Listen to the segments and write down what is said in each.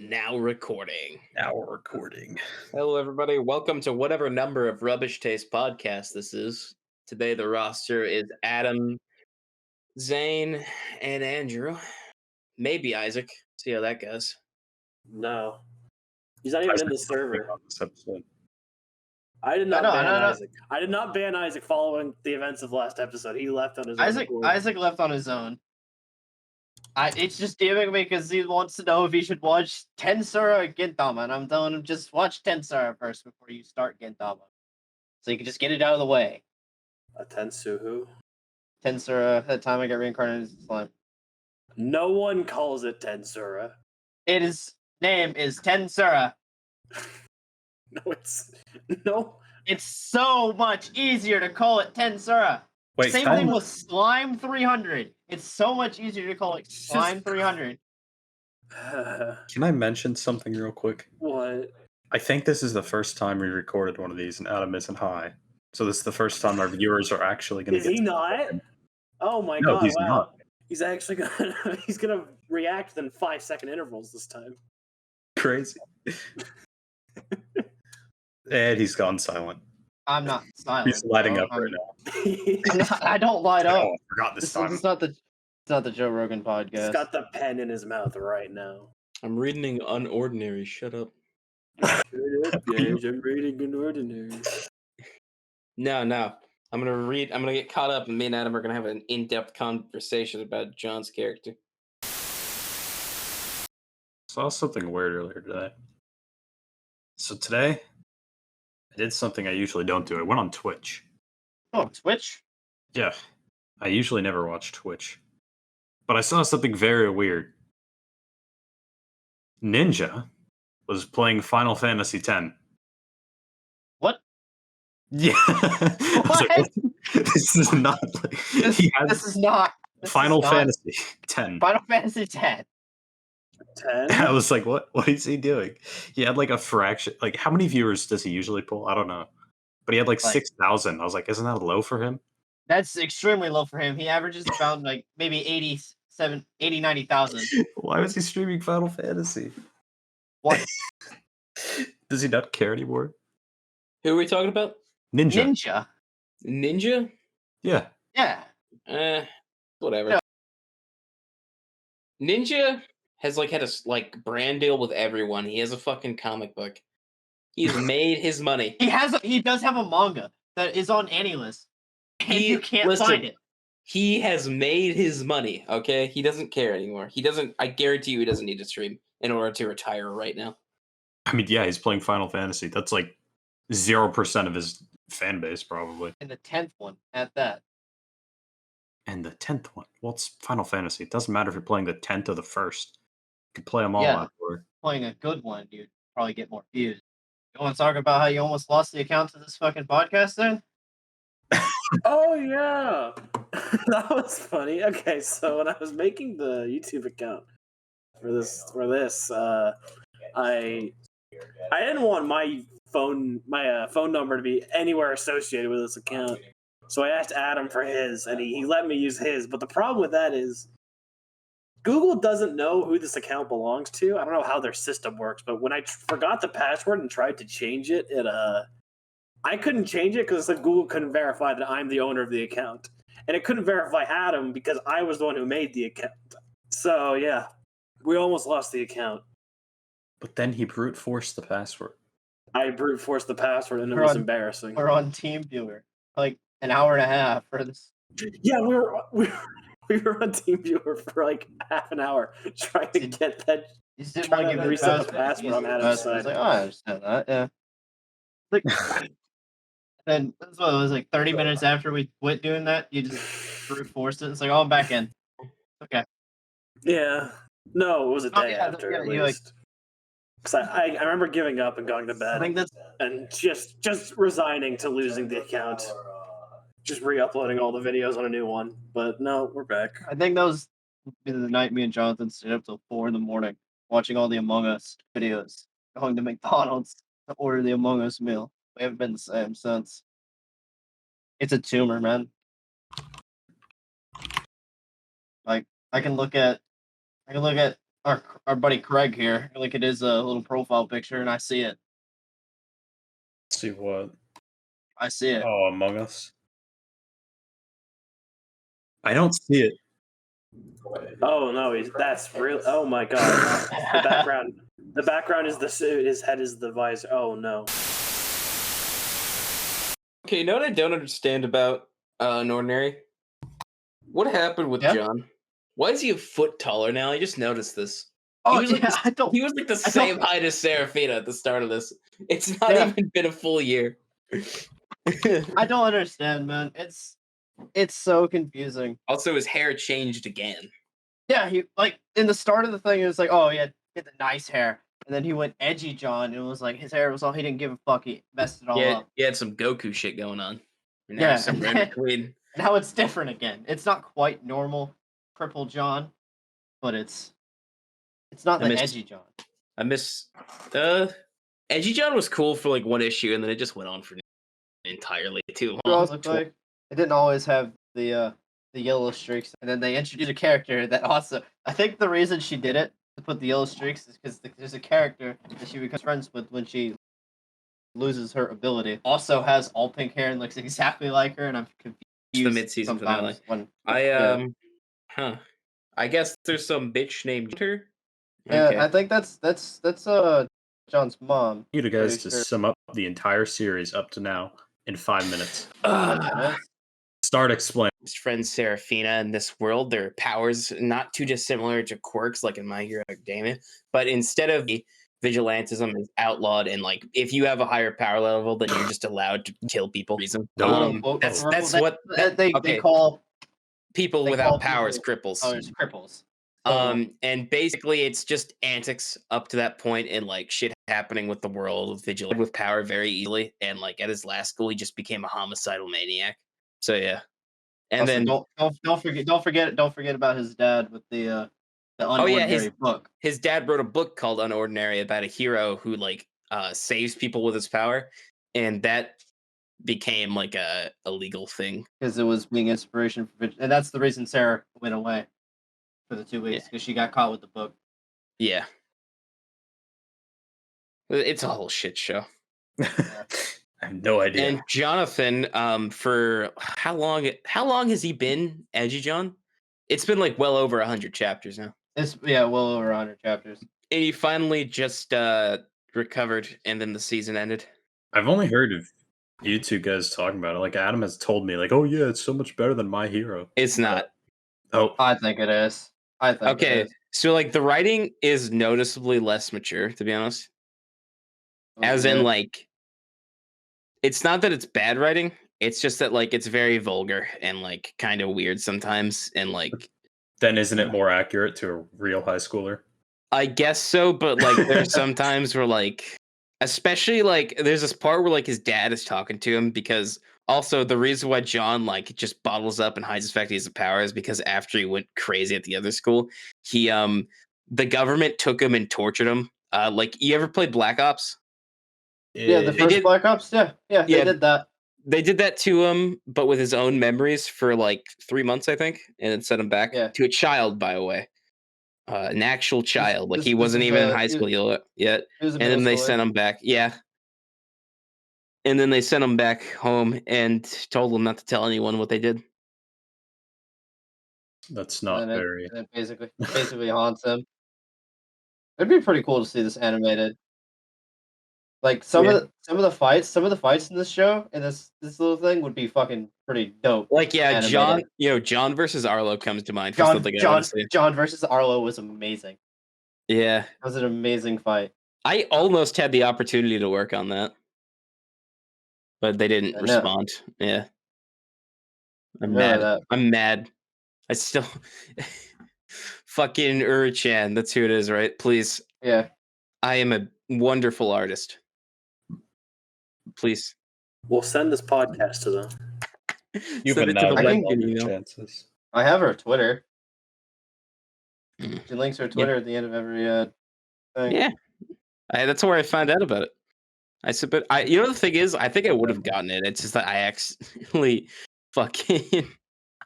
Now recording. Now we're recording. Hello, everybody. Welcome to whatever number of Rubbish Taste podcast this is. Today, the roster is Adam, Zane, and Andrew. Maybe Isaac. See how that goes. No. He's not even in the server. On this episode. I did not ban No. Isaac. I did not ban Isaac following the events of last episode. He left on his own. Isaac left on his own. It's just giving me because he wants to know if he should watch Tensura or Gintama, and I'm telling him just watch Tensura first before you start Gintama, so you can just get it out of the way. A Tensuhu? Tensura, that time I got reincarnated as a slime. No one calls it Tensura. Its name is Tensura. No. It's so much easier to call it Tensura. Wait, Same thing with Slime 300. It's so much easier to call it Slime 300. Can I mention something real quick? What? I think this is the first time we recorded one of these and Adam isn't high. So this is the first time our viewers are actually going to get... Is he not? Oh my No, god, he's wow. not. He's actually gonna react in 5-second intervals this time. Crazy. And he's gone silent. I'm not silent. He's lighting bro. up right now. I don't light up. Oh, I forgot this time. It's not the Joe Rogan podcast. He's got the pen in his mouth right now. I'm reading Unordinary. Shut up. Shut up, guys. I'm reading an ordinary. No. I'm gonna get caught up, and me and Adam are gonna have an in-depth conversation about John's character. Saw something weird earlier today. So today, I did something I usually don't do. I went on Twitch. Oh, Twitch? Yeah. I usually never watch Twitch. But I saw something very weird. Ninja was playing Final Fantasy X. What? Yeah. I was like, this is not... This is not... Final Fantasy X. Final Fantasy X. 10? I was like, what is he doing? He had like a fraction... Like, how many viewers does he usually pull? I don't know. But he had like 6,000. I was like, isn't that low for him? That's extremely low for him. He averages about like maybe 90,000. Why was he streaming Final Fantasy? What? Does he not care anymore? Who are we talking about? Ninja. Ninja? Yeah. Yeah. Whatever. Yeah. Ninja has had a brand deal with everyone. He has a fucking comic book. He's made his money. He does have a manga that is on AniList. And you can't find it. He has made his money, okay? He doesn't care anymore. I guarantee you he doesn't need to stream in order to retire right now. I mean, yeah, he's playing Final Fantasy. That's like 0% of his fan base, probably. And the 10th one at that. And the 10th one. Well, it's Final Fantasy. It doesn't matter if you're playing the 10th or the 1st. You can play them all Yeah. afterward. Playing a good one, you'd probably get more views. You want to talk about how you almost lost the account to this fucking podcast then? Oh yeah, that was funny. Okay, so when I was making the YouTube account for this, I didn't want my phone number to be anywhere associated with this account. So I asked Adam for his, and he let me use his. But the problem with that is Google doesn't know who this account belongs to. I don't know how their system works, but when I forgot the password and tried to change it, I couldn't change it because Google couldn't verify that I'm the owner of the account. And it couldn't verify Adam because I was the one who made the account. So, yeah, we almost lost the account. But then he brute forced the password. I brute forced the password and it was embarrassing. We're on TeamViewer. Like an hour and a half for this. Yeah, we were on TeamViewer for like half an hour trying to get that. You just didn't want to give reset the password on Adam's side. I was like, oh, I understand that, yeah. Like, and that's what it was like 30 minutes after we quit doing that, you just brute forced it. It's like, oh, I'm back in. Okay. Yeah. No, it was a day after at you least. Because I remember giving up and going to bed. I think that's and just resigning to losing the account. Just re-uploading all the videos on a new one. But no, we're back. I think that was the night me and Jonathan stayed up till 4 a.m. watching all the Among Us videos, going to McDonald's to order the Among Us meal. We haven't been the same since. It's a tumor, man. Like I can look at our buddy Craig here. Look at his little profile picture, and I see it. See what? I see it. Oh, Among Us. I don't see it. Oh no, that's real. Oh my god, the background. The background is the suit. His head is the visor. Oh no. Okay, you know what I don't understand about an ordinary? What happened with Yeah? John? Why is he a foot taller now? I just noticed this. Oh He was like yeah, he was like the I same don't- height as Serafina at the start of this. It's not Yeah. even been a full year. I don't understand, man. It's so confusing. Also, his hair changed again. Yeah, he like in the start of the thing, it was like, oh, he had the nice hair, and then he went edgy John, and it was like his hair was all he didn't give a fuck. He messed it all up. He had some Goku shit going on. And now Yeah, he's somewhere in and between. now it's different again. It's not quite normal crippled John, but it's not I the miss- edgy John. I miss Edgy John was cool for like one issue, and then it just went on for entirely too It long. also like it didn't always have the yellow streaks, and then they introduced a character that also. I think the reason she did it to put the yellow streaks is because there's a character that she becomes friends with when she loses her ability. Also has all pink hair and looks exactly like her, and I'm confused. It's the mid-season finale. sometimes I I guess there's some bitch named her. Yeah, Okay. I think that's John's mom. I need you guys Pretty to sure. sum up the entire series up to now in 5 minutes. 5 minutes. Start explaining. His friend Serafina in this world, their powers not too dissimilar to quirks like in My Hero Academia, but instead of vigilantism is outlawed, and like if you have a higher power level, then you're just allowed to kill people. Reason. Quote-unquote, That's they- what they call people they without call powers people- cripples. others cripples. So, And basically it's just antics up to that point, and like shit happening with the world, vigilant with power very easily, and like at his last school he just became a homicidal maniac. So yeah. And also, then don't forget about his dad with the unordinary book. his dad wrote a book called Unordinary about a hero who like saves people with his power, and that became like a legal thing. Because it was being inspiration for and that's the reason Sarah went away for the 2 weeks, because she got caught with the book. Yeah. It's a whole shit show. I have no idea. And Jonathan, for how long has he been Edgy John? It's been like well over 100 chapters now. It's well over 100 chapters. And he finally just recovered, and then the season ended. I've only heard of you two guys talking about it. Like Adam has told me, like, oh yeah, it's so much better than My Hero. It's not. Oh, I think it is. Okay, so like the writing is noticeably less mature, to be honest. As in, like, it's not that it's bad writing. It's just that like it's very vulgar and like kind of weird sometimes, and like. Then isn't it more accurate to a real high schooler? I guess so, but like there's some times where like, especially like there's this part where like his dad is talking to him, because also the reason why John like just bottles up and hides the fact he has the power is because after he went crazy at the other school, he the government took him and tortured him. Like you ever played Black Ops? Yeah, the first Black Ops. Yeah, they did that. They did that to him, but with his own memories for like 3 months, I think, and then sent him back to a child, by the way. An actual child. Like he wasn't even in high school yet. And then they sent him back. Yeah. And then they sent him back home and told him not to tell anyone what they did. That's not very. It basically haunts him. It'd be pretty cool to see this animated. Like some of the fights in this show and this little thing would be fucking pretty dope. Like animated. John versus Arlo comes to mind for John something I want to see. John versus Arlo was amazing. Yeah. That was an amazing fight. I almost had the opportunity to work on that, but they didn't respond. Yeah. I'm mad. I'm mad. I still fucking Uri-chan. That's who it is, right? Please. Yeah. I am a wonderful artist. Please. We'll send this podcast to them. You've Send been it to the not web getting email. chances. I have her Twitter. She links her Twitter at the end of every thing. Yeah. That's where I found out about it. I said, but you know the thing is, I think I would have gotten it. It's just that I accidentally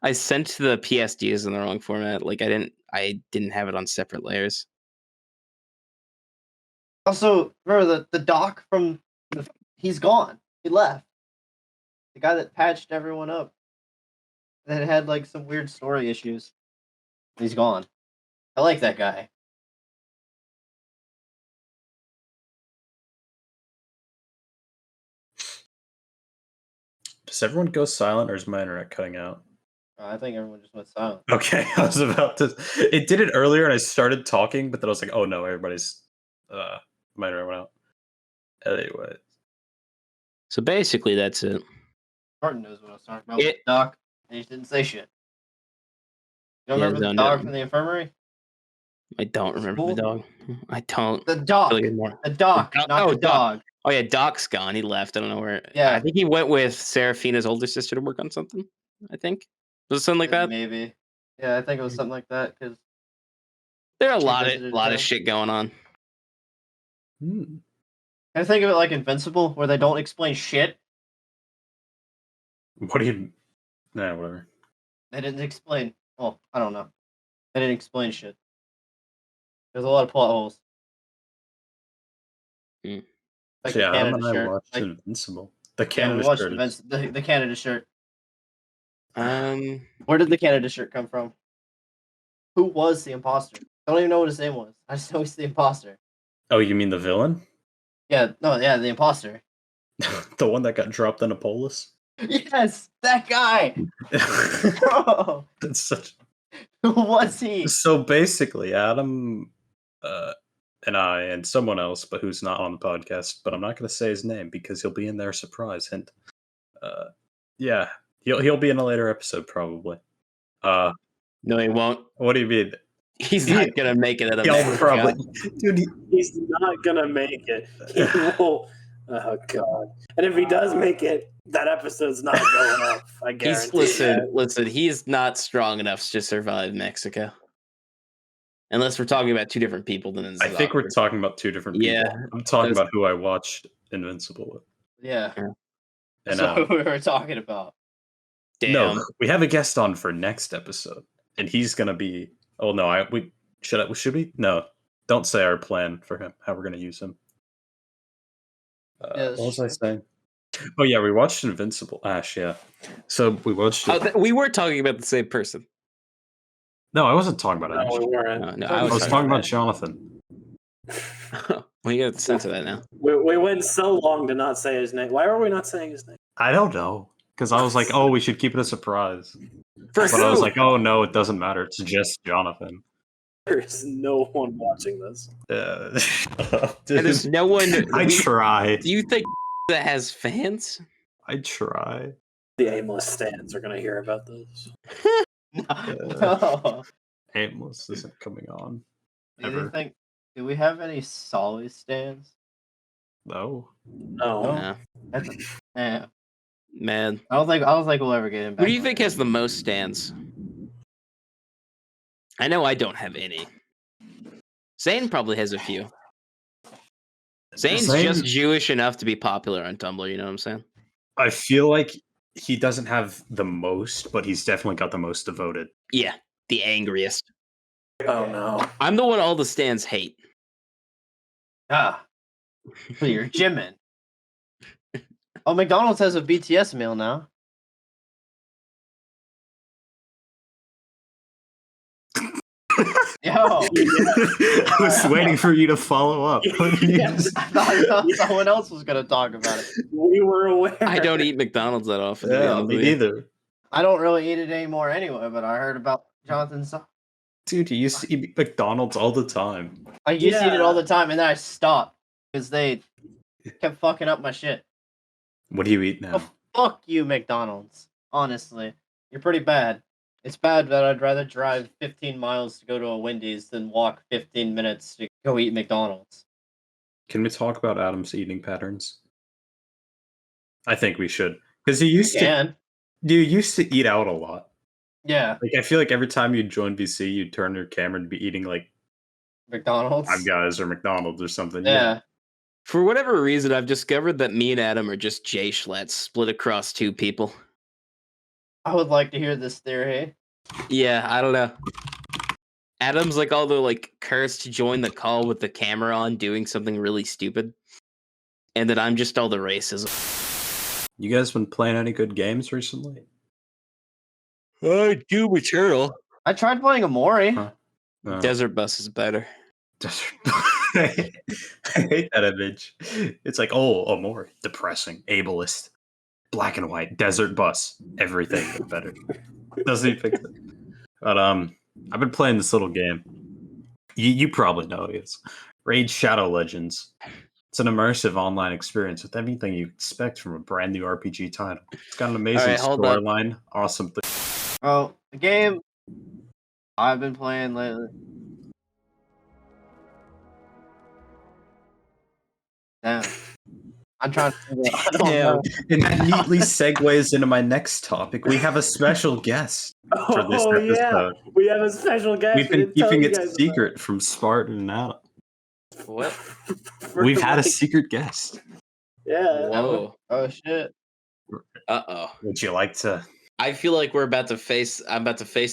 I sent the PSDs in the wrong format. Like I didn't have it on separate layers. Also, remember the doc from he's gone. He left. The guy that patched everyone up that had like some weird story issues. He's gone. I like that guy. Does everyone go silent, or is my internet cutting out? I think everyone just went silent. Okay, I was about to. It did it earlier, and I started talking, but then I was like, "Oh no, everybody's my internet went out." Anyway, So basically, that's it. Spartan knows what I was talking about. With the doc, and he didn't say shit. You don't Yeah, remember the dog from the infirmary? I don't remember the dog. I don't. The doc. Like the doc, not the dog. Oh yeah, Doc's gone. He left. I don't know where. Yeah. I think he went with Seraphina's older sister to work on something. I think was it something like that. Maybe. Yeah, I think it was something like that because there are a lot of shit going on. I think of it like Invincible, where they don't explain shit. What do you? Nah, whatever. They didn't explain. Well, I don't know. They didn't explain shit. There's a lot of plot holes. Like so, yeah, Adam and I watched Invincible. The Canada shirt. The Canada shirt. Where did the Canada shirt come from? Who was the imposter? I don't even know what his name was. I just know he's the imposter. Oh, you mean the villain? Yeah, the imposter. The one that got dropped in a polis? Yes, that guy. Bro. That's such. Who was he? So basically, Adam and I and someone else, but who's not on the podcast, but I'm not going to say his name because he'll be in there. Surprise hint. Yeah, he'll be in a later episode probably. No, he won't. What do you mean? He's not gonna make it. He'll probably, dude. He's not gonna make it. He will. Oh god! And if he does make it, that episode's not going up. I guarantee. Listen. He's not strong enough to survive Mexico. Unless we're talking about two different people, then it's I think we're talking about two different people. Yeah, I'm talking about who I watched Invincible with. Yeah. And, so who we were talking about. Damn. No, we have a guest on for next episode, and he's gonna be. Oh no, should we? No, don't say our plan for him. How we're gonna use him. What was I saying? Oh yeah, we watched Invincible. Ash, yeah. So we watched. We were talking about the same person. No, I wasn't talking about it. No, we weren't. No, I was talking about Jonathan. Well, you got to censor that now. We went so long to not say his name. Why were we not saying his name? I don't know. Because I was like, oh, we should keep it a surprise. But I was like, oh no, it doesn't matter. It's just Jonathan. There's no one watching this. There's no one. I try. Do you think that has fans? I try. The aimless stands are going to hear about this. No. Aimless isn't coming on. Do we have any solid stands? No. No. Yeah. Man. I don't think we'll ever get him back. Who do you think has the most stands? I know I don't have any. Zane probably has a few. Zane's just Jewish enough to be popular on Tumblr, you know what I'm saying? I feel like he doesn't have the most, but he's definitely got the most devoted. Yeah, the angriest. Oh no. I'm the one all the stands hate. So you're Jimin. Oh, McDonald's has a BTS meal now. Yo, I was waiting for you to follow up. Yes. I thought someone else was going to talk about it. We were aware. I don't eat McDonald's that often. Yeah, me neither. I don't really eat it anymore anyway, but I heard about Jonathan's. Dude, you used to eat McDonald's all the time. I used to eat it all the time, and then I stopped because they kept fucking up my shit. What do you eat now? Oh, fuck you, McDonald's. Honestly, you're pretty bad. It's bad that I'd rather drive 15 miles to go to a Wendy's than walk 15 minutes to go eat McDonald's. Can we talk about Adam's eating patterns? I think we should. Because you used to eat out a lot. Yeah. Like I feel like every time you join VC, you'd turn your camera and be eating like McDonald's, Five Guys or McDonald's or something. Yeah. For whatever reason, I've discovered that me and Adam are just Jay Schlats split across two people. I would like to hear this theory. Yeah, I don't know. Adam's like all the like cursed to join the call with the camera on doing something really stupid. And that I'm just all the racism. You guys been playing any good games recently? Doom Eternal. I tried playing Amori. Huh? No. Desert Bus is better. Desert. I hate that image. It's like, oh, more depressing, ableist, black and white, desert bus, everything but better. Doesn't even fix it. But I've been playing this little game. You probably know it. It's Raid Shadow Legends. It's an immersive online experience with everything you expect from a brand new RPG title. It's got an amazing right, hold up. storyline, awesome. Oh, the game I've been playing lately. Damn. I'm trying to figure out. I don't know. And that neatly segues into my next topic. We have a special guest for this Oh yeah, episode. we have a special guest. We've We been didn't tell keeping you it guys secret from Spartan and Adam. What? for We've had a like- secret guest. Yeah. Whoa. Oh shit. Uh-oh. Would you like to? I feel like I'm about to face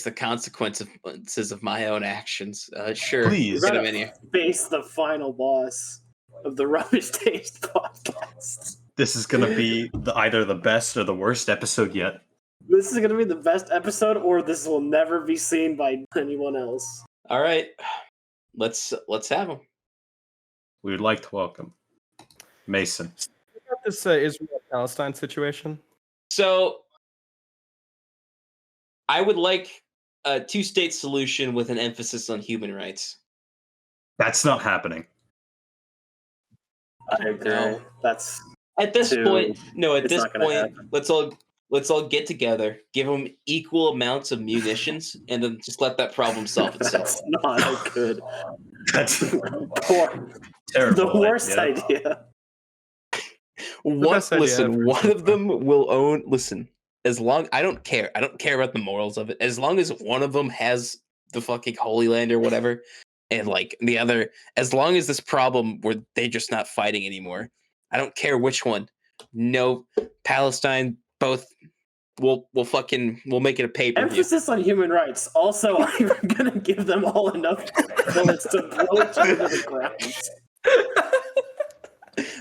the consequences of my own actions. Sure. Please. Get We're him in gonna here. face the final boss of the Rubbish Taste podcast. This is going to be either the best or the worst episode yet. This is gonna be the best episode, or this will never be seen by anyone else. All right. Let's have him. We would like to welcome Mason. About this Israel-Palestine situation. So I would like a two-state solution with an emphasis on human rights. That's not happening. I agree. No. That's At this Two. point, no. At It's this not gonna point, happen. let's all get together, give them equal amounts of munitions, and then just let that problem solve itself. that's not a good. That's Poor, terrible. the worst idea. idea. best idea Listen, ever. one of them will own. Listen, as long I don't care about the morals of it. As long as one of them has the fucking Holy Land or whatever, and like the other, as long as this problem where they're just not fighting anymore, I don't care which one. No, Palestine, both. We'll make it a pay-per-view. Emphasis on human rights. Also, I'm gonna give them all enough bullets to blow each other to the ground.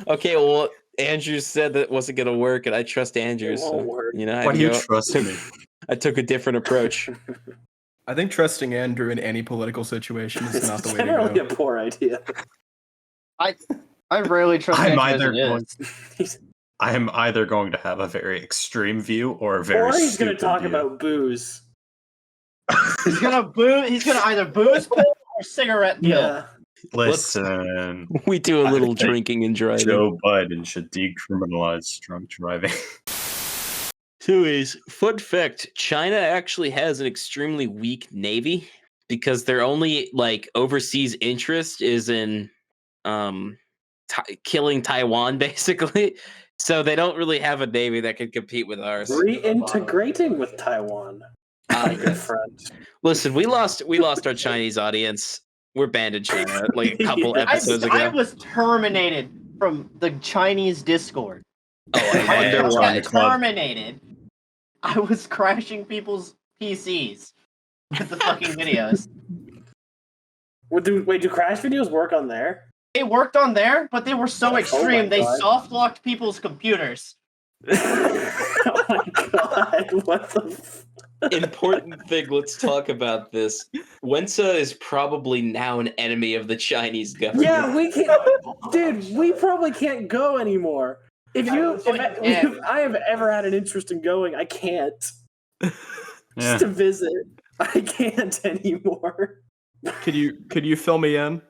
Okay, well, Andrew said that wasn't gonna work, and I trust Andrew. It won't So, work. you know, Why do you trust me? I took a different approach. I think trusting Andrew in any political situation is not the It's way to generally go. a poor idea. I rarely trust I'm Andrew either as it is. I am either going to have a very extreme view or a very Or he's gonna stupid talk view. about booze. He's gonna either booze pill or cigarette pill. Yeah. Listen, We do a I little think drinking and driving. Joe Biden should decriminalize drunk driving. So is fun fact: China actually has an extremely weak navy because their only like overseas interest is in killing Taiwan, basically. So they don't really have a navy that can compete with ours. Reintegrating with Taiwan. My good friend. Listen, we lost our Chinese audience. We're banned in China like a couple Yeah. episodes ago. I was terminated from the Chinese Discord. Oh, I Hey, wonder that's why. the club. Terminated. I was crashing people's PCs with the fucking videos. Do crash videos work on there? They worked on there, but they were so Oh my extreme. They God. soft locked people's computers. Oh my god! What the? Important thing. Let's talk about this. Wensa is probably now an enemy of the Chinese government. Yeah, we can't, dude. We probably can't go anymore. If I have ever had an interest in going, I can't. Yeah. Just to visit, I can't anymore. Could you fill me in?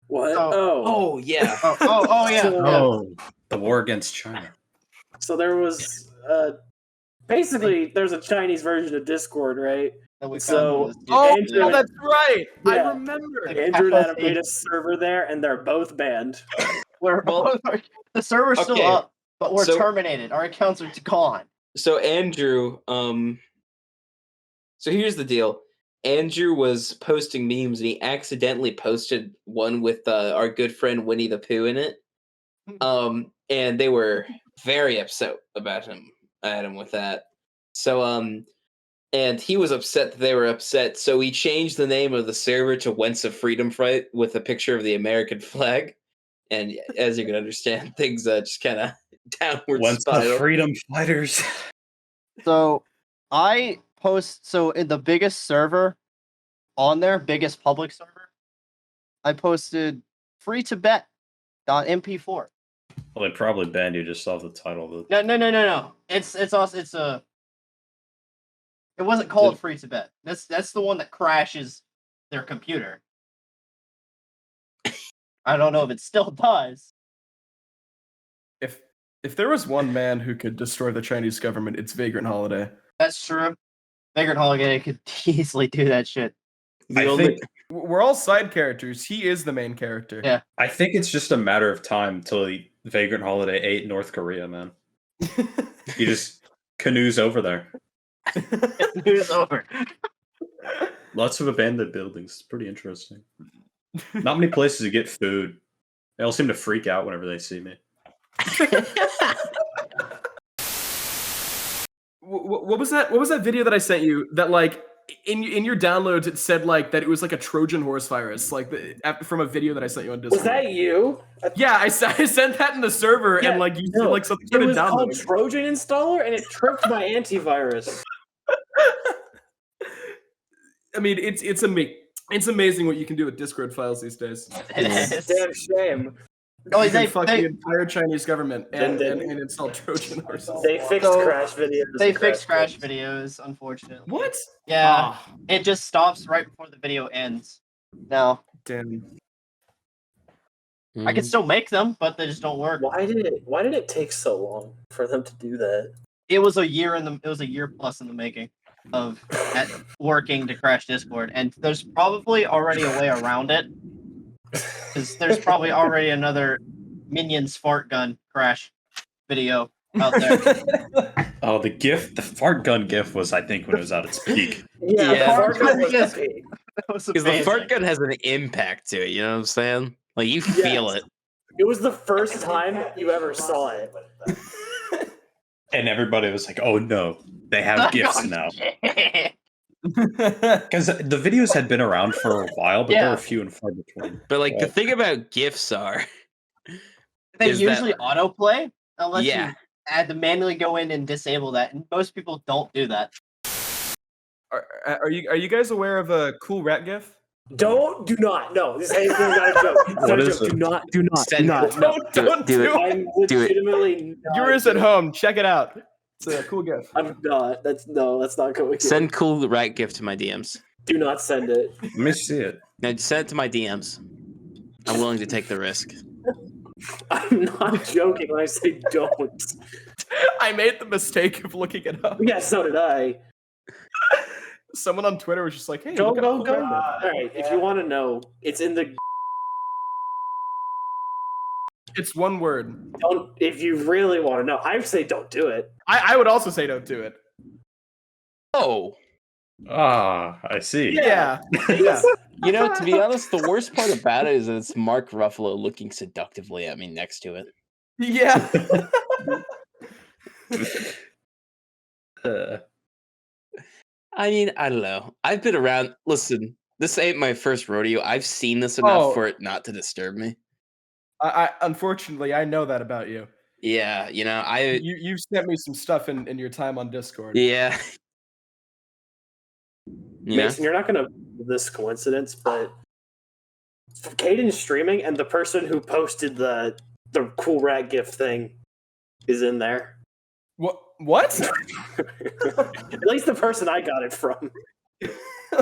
What? Oh. Oh yeah. Oh yeah. So- yeah. Oh, the war against China. So there was basically there's a Chinese version of Discord, right? That we So- found this- Oh, Andrew- that's right. I Yeah. remember. Andrew and Adam made a server there, and they're both banned. Well- the server's Okay. still up, but we're So- terminated. Our accounts are gone. So Andrew, so here's the deal. Andrew was posting memes and he accidentally posted one with our good friend Winnie the Pooh in it. And they were very upset about him with that. So and he was upset that they were upset, so he changed the name of the server to Whence of Freedom Fight with a picture of the American flag. And as you can understand, things just kind of downward Once the spiral. freedom fighters. So I post in the biggest server on there, biggest public server, I posted free Tibet.mp4. Well, they probably banned you just off the title of it. No. It's also it wasn't called Free Tibet. That's the one that crashes their computer. I don't know if it still does. If there was one man who could destroy the Chinese government, it's Vagrant Holiday. That's true. Vagrant Holiday could easily do that shit. We're all side characters. He is the main character. Yeah. I think it's just a matter of time till Vagrant Holiday ate North Korea, man. He just canoes over there. News over. Lots of abandoned buildings. It's pretty interesting. Not many places to get food. They all seem to freak out whenever they see me. What was that? What was that video that I sent you? That like in your downloads, it said like that it was like a Trojan horse virus, like from a video that I sent you on Discord. Was that you? Yeah, I sent that in the server, and like you said, like something It started was downloading. called Trojan installer, and it tripped my antivirus. I mean, it's amazing what you can do with Discord files these days. It's a damn shame. Oh, You they can fuck the entire Chinese government and install Trojan horses. They fixed crash videos. They fixed crash videos, unfortunately. What? Yeah, Ah, it just stops right before the video ends. Now damn. I can still make them, but they just don't work. Why did it take so long for them to do that? It was a year plus in the making of working to crash Discord, and there's probably already a way around it. Because there's probably already another Minions fart gun crash video out there. Oh, the fart gun gif was, I think, when it was at its peak. Yeah, Yeah. the fart gun was Yes. epic. Because Because the fart gun has an impact to it, you know what I'm saying? Like, you feel it. It was the first time you ever saw it. And everybody was like, oh no, they have gifs now. Because the videos had been around for a while, but they were few and far between. But, like, the thing about GIFs are... They is usually that- autoplay unless Yeah. you had to manually go in and disable that, and most people don't do that. Are you guys aware of a cool rat gif? Do not. No, this is not a joke. It's not What a is joke. it? Do not. Send No. Don't do it. I'm Do it. legitimately not. Viewers at home, check it out. It's a cool gif. I'm not. That's not going. Send cool rat gift to my DMs. Do not send it. Let me see it. No, send it to my DMs. I'm willing to take the risk. I'm not joking when I say don't. I made the mistake of looking it up. Yeah, so did I. Someone on Twitter was just like, "Hey, Go, look at go, cool go. rat gif." All right, if you want to know, it's in the. It's one word. Don't. If you really want to know, I say don't do it. I would also say don't do it. Oh. Ah, I see. Yeah. You know, to be honest, the worst part about it is that it's Mark Ruffalo looking seductively at me next to it. Yeah. I mean, I don't know. I've been around. Listen, this ain't my first rodeo. I've seen this enough for it not to disturb me. I unfortunately I know that about you. Yeah, you know, You've sent me some stuff in your time on Discord. yeah. You know? Mason, you're not gonna this coincidence, but Caden's streaming, and the person who posted the cool rat gift thing is in there. What? At least the person I got it from.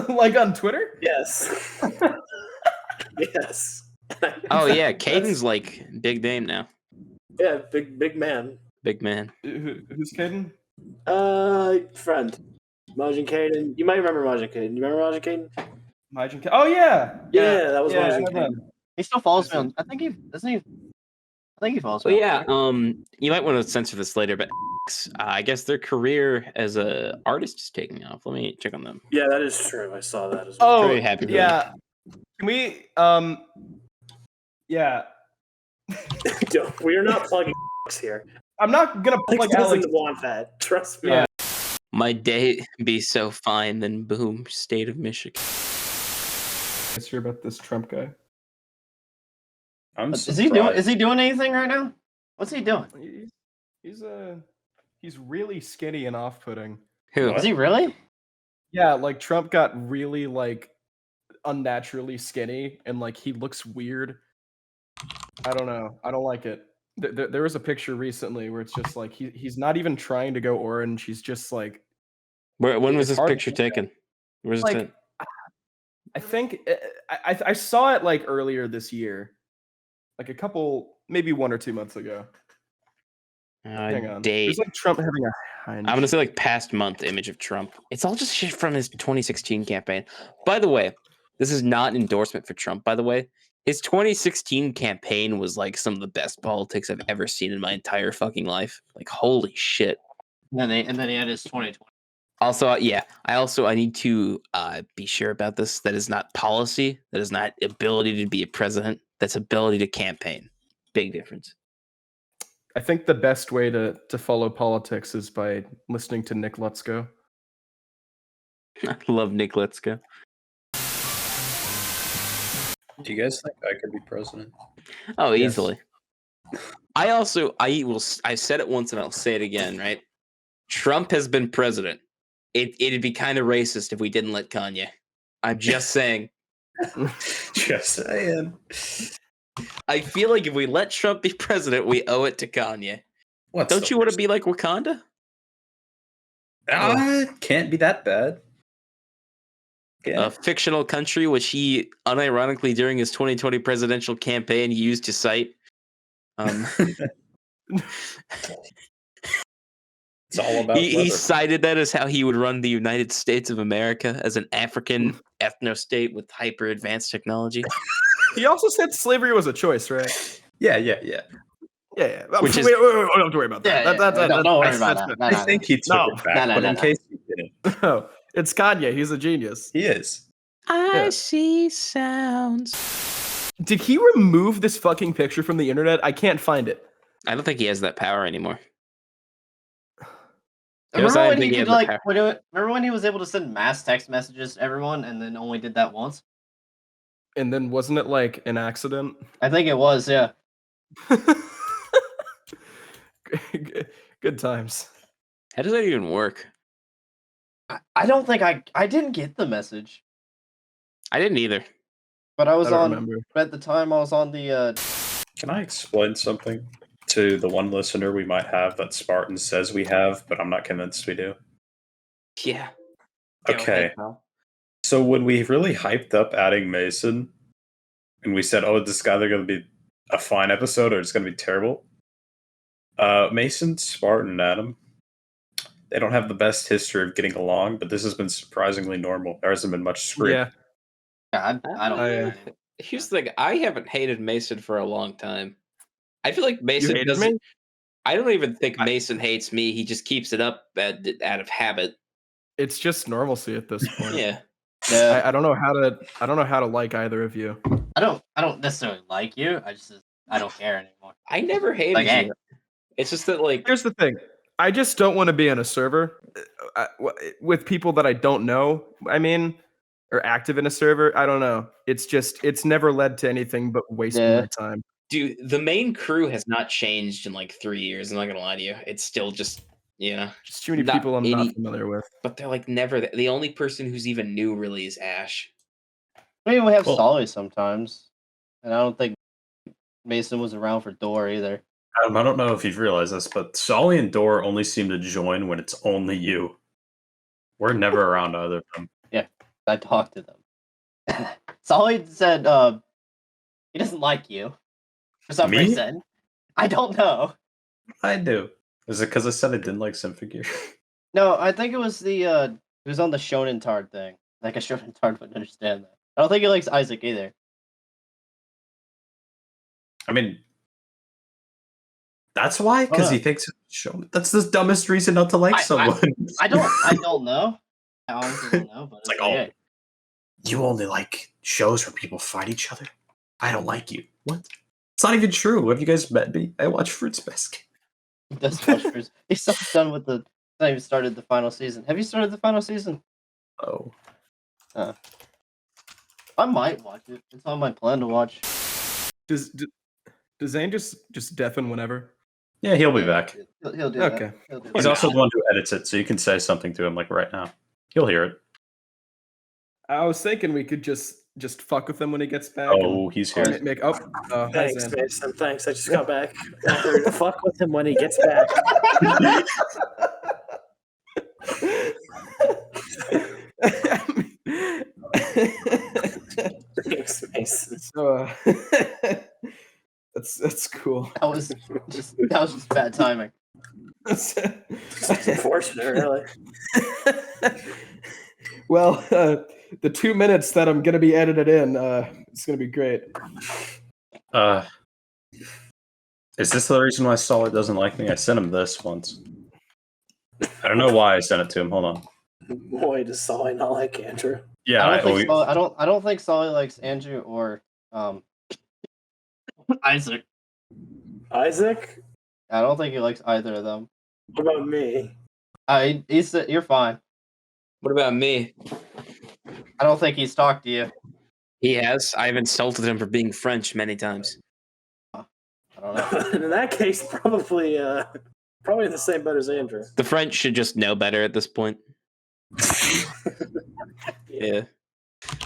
Like on Twitter? Yes. Yes. Oh yeah, Caden's like big name now. Yeah, big man. Big man. Who's Caden? Friend. Majin Caden. You might remember Majin Caden. You remember Majin Caden? Oh yeah. Yeah, that was Yeah, Majin I know Caden. He still follows me on. I think he doesn't he. I think he follows Well, me. yeah. You might want to censor this later, but I guess their career as a artist is taking off. Let me check on them. Yeah, that is true. I saw that as well. Oh, Very happy for yeah. Can we? Yeah. We are not plugging here. I'm not gonna Alex plug doesn't Alex. want that. Trust me. Yeah. My day be so fine, then boom, state of Michigan. Let's hear about this Trump guy. I'm Is he doing? surprised. Is he doing anything right now? What's he doing? He's really skinny and off-putting. Who? What? Is he really? Yeah, like Trump got really like unnaturally skinny and like he looks weird. I don't know. I don't like it. There was a picture recently where it's just like he's not even trying to go orange. He's just like When was it's this hard to picture look at. taken? Where's it? Like I think I saw it like earlier this year, like a couple, maybe 1 or 2 months ago. Hang on. Date. There's like Trump having a I'm gonna say like past month image of Trump. It's all just shit from his 2016 campaign. By the way, this is not an endorsement for Trump. By the way, his 2016 campaign was like some of the best politics I've ever seen in my entire fucking life. Like holy shit. And then he had his 2020. Also, yeah, I need to be sure about this. That is not policy. That is not ability to be a president. That's ability to campaign. Big difference. I think the best way to follow politics is by listening to Nick Lutzko. I love Nick Litzka. Do you guys think I could be president? Oh, Yes. easily. I said it once and I'll say it again, right? Trump has been president. It'd be kind of racist if we didn't let Kanye. I'm just saying. Just saying. I feel like if we let Trump be president, we owe it to Kanye. What's Don't the you want to worst? be like Wakanda? Can't be that bad. A fictional country which he unironically during his 2020 presidential campaign used to cite. It's all about he weather. cited that as how he would run the United States of America as an African ethno-state with hyper advanced technology. He also said slavery was a choice, right? Yeah. Yeah. Which Wait, is- wait, don't have to worry about that. Don't worry about that's that. good. I think he took No. it back, No, but no, in no. case he didn't, No, it's Kanye. He's a genius. he is. I Yeah. see sounds. Did he remove this fucking picture from the internet? I can't find it. I don't think he has that power anymore. Remember I when think he he could had the remember when he was able to send mass text messages to everyone and then only did that once? And then wasn't it like an accident? I think it was, yeah. Good times. How does that even work? I don't think I didn't get the message. I didn't either. But I was I don't on remember. at the time I was on the Can I explain something to the one listener we might have that Spartan says we have, but I'm not convinced we do? Yeah. Okay. So when we really hyped up adding Mason, and we said, "Oh, this is either going to be a fine episode or it's going to be terrible," Mason, Spartan, and Adam, they don't have the best history of getting along, but this has been surprisingly normal. There hasn't been much script. Yeah. I don't know. Here's the thing. I haven't hated Mason for a long time. I feel like Mason hated doesn't. me? I don't even think Mason hates me. He just keeps it up out of habit. It's just normalcy at this point. Yeah. Yeah. I don't know how to like either of you. I don't necessarily like you. I don't care anymore. I never hated Like, hey. you. It's just that, like, Here's the thing. I just don't want to be on a server with people that I don't know. I mean, or active in a server. I don't know. It's never led to anything but wasting Yeah. my time. dude, the main crew has not changed in like 3 years. I'm not gonna lie to you. It's still just, Just too many Not people I'm any- not familiar with. but they're like never. The only person who's even new really is Ash. I mean, we have Well- Solly sometimes, and I don't think Mason was around for Door either. I don't know if you've realized this, but Solly and Dor only seem to join when it's only you. We're never around either of them. I talked to them. Solly said he doesn't like you for some Me? reason. I don't know. I do. Is it because I said I didn't like Symphogear? No, I think it was the it was on the Shonen Tard thing. Like a Shonen Tard would understand that. I don't think he likes Isaac either. I mean, that's why? Because Oh, he thinks that's the dumbest reason not to like someone. I don't know. I honestly don't know, but It's like, like, oh. hey, You only like shows where people fight each other. I don't like you. What? It's not even true. Have you guys met me? I watch Fruits Basket. he does watch Fruits. He's so done with the not even started the final season. Have you started the final season? Oh. I might watch it. It's on my plan to watch. Does Zane just deafen whenever? Yeah, he'll be back. He'll do Okay. that. He'll do He's that. also the one who edits it, so you can say something to him like right now. He'll hear it. I was thinking we could just fuck with him when he gets back. Oh, he's here. Make hi, Thanks, Zane. Mason. Thanks. I just got back. We're gonna fuck with him when he gets back. Thanks, Mason. So that's cool. That was just bad timing. It's unfortunate, really. Well, the 2 minutes that I'm gonna be edited in, it's gonna be great. Is this the reason why Solid doesn't like me? I sent him this once. I don't know why I sent it to him. Hold on. Boy, does Solly not like Andrew. Yeah, I don't think Solly likes Andrew or Isaac. Isaac? I don't think he likes either of them. What about me? You're fine. What about me? I don't think he's talked to you. He has. I've insulted him for being French many times. I don't know. In that case, probably in the same boat as Andrew. The French should just know better at this point. Yeah.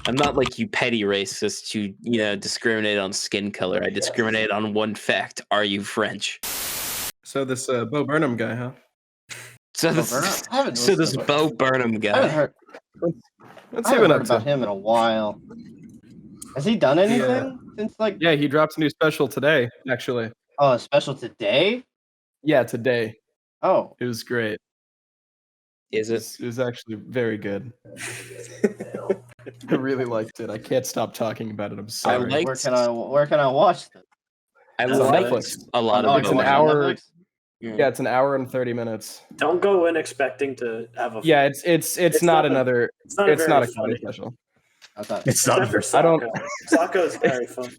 I'm not like you petty racists who, discriminate on skin color. I discriminate on one fact. Are you French? So this Bo Burnham guy, huh? So this Bo Burnham I haven't guy. heard, Let's I see what haven't up heard about to. him in a while. Has he done anything since like? Yeah, he dropped a new special today, actually. Oh, a special today? Yeah, today. Oh, It was great. Is it? It was actually very good. I really liked it. I can't stop talking about it. I'm sorry. like- where can I watch this? I It's on like Netflix. a lot Oh, of it's you an watch it on hour. Netflix? Yeah, it's an hour and 30 minutes. Don't go in expecting to have a. Yeah, it's not not a- another. It's not a It's very not a funny comedy special. I thought It's not. Except for I don't- Socko. Socko's very fun.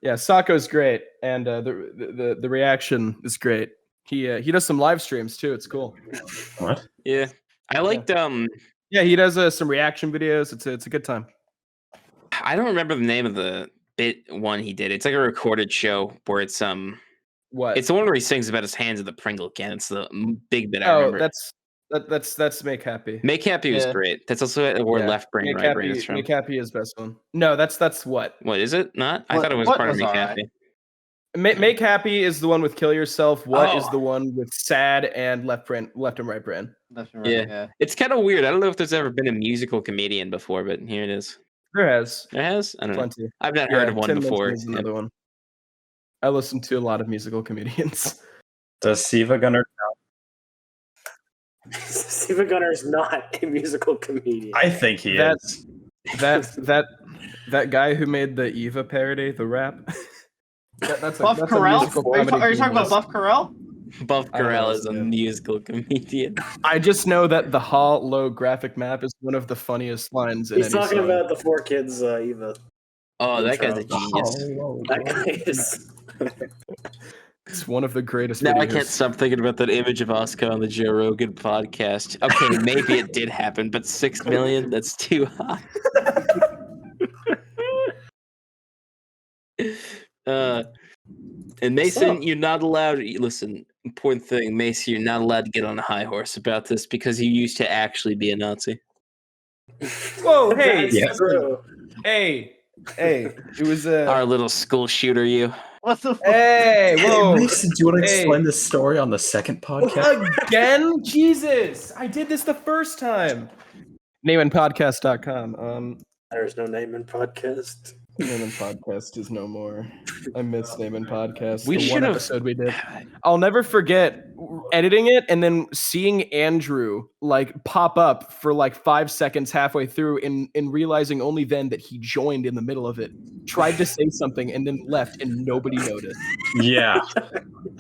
Yeah, Socko's great, and the reaction is great. He does some live streams too. It's cool. What? Yeah. I liked Yeah, he does some reaction videos. It's a good time. I don't remember the name of the bit one he did. It's like a recorded show where it's What? it's the one where he sings about his hands at the Pringle can. It's the big bit I Oh, remember. that's Make Happy. Make Happy was Yeah. great. That's also where Yeah, Left Brain, Make Right Brain Happy, is from. Make Happy is best one. No, that's what. What is it? Not? I What- thought it was what part of was Make alright? Happy. Make Happy is the one with Kill Yourself. What is Oh. the one with Sad and Left and Right Brain? That's right. Yeah. Yeah. It's kind of weird. I don't know if there's ever been a musical comedian before, but here it is. There has There has? I don't know. plenty. I've not heard of one Tim before. Minchin is another one. I listen to a lot of musical comedians. Does Siva Gunner? Steven Gunner is not a musical comedian. I think he That's- is. That guy who made the Eva parody, the rap. That's Buff a Corral? musical Are you comedy talking about genius. Buff Corral? Buff I don't know, Corral is a yeah. musical comedian. I just know that the hollow graphic map is one of the funniest lines in He's any talking song. about the four kids, Eva. Oh, that guy's a Intro. genius. That guy is. It's one of the greatest. Now I videos. can't stop thinking about that image of Oscar on the Joe Rogan podcast. Okay, maybe it did happen, but 6 million? That's too high. And Mason, you're not allowed. Listen, important thing, Mason, you're not allowed to get on a high horse about this because you used to actually be a Nazi. Whoa, hey, That's Yeah. true. hey, it was Our little school shooter, you. What the fuck? Hey, whoa. Mason, do you want to Hey. explain this story on the second podcast? Again? Jesus. I did this the first time. Nameandpodcast.com. There's no name in podcast. Name and Podcast is no more. I miss Name and Podcast. We The one should've- episode we did. I'll never forget editing it and then seeing Andrew like pop up for like 5 seconds halfway through and realizing only then that he joined in the middle of it. Tried to say something and then left and nobody noticed. Yeah.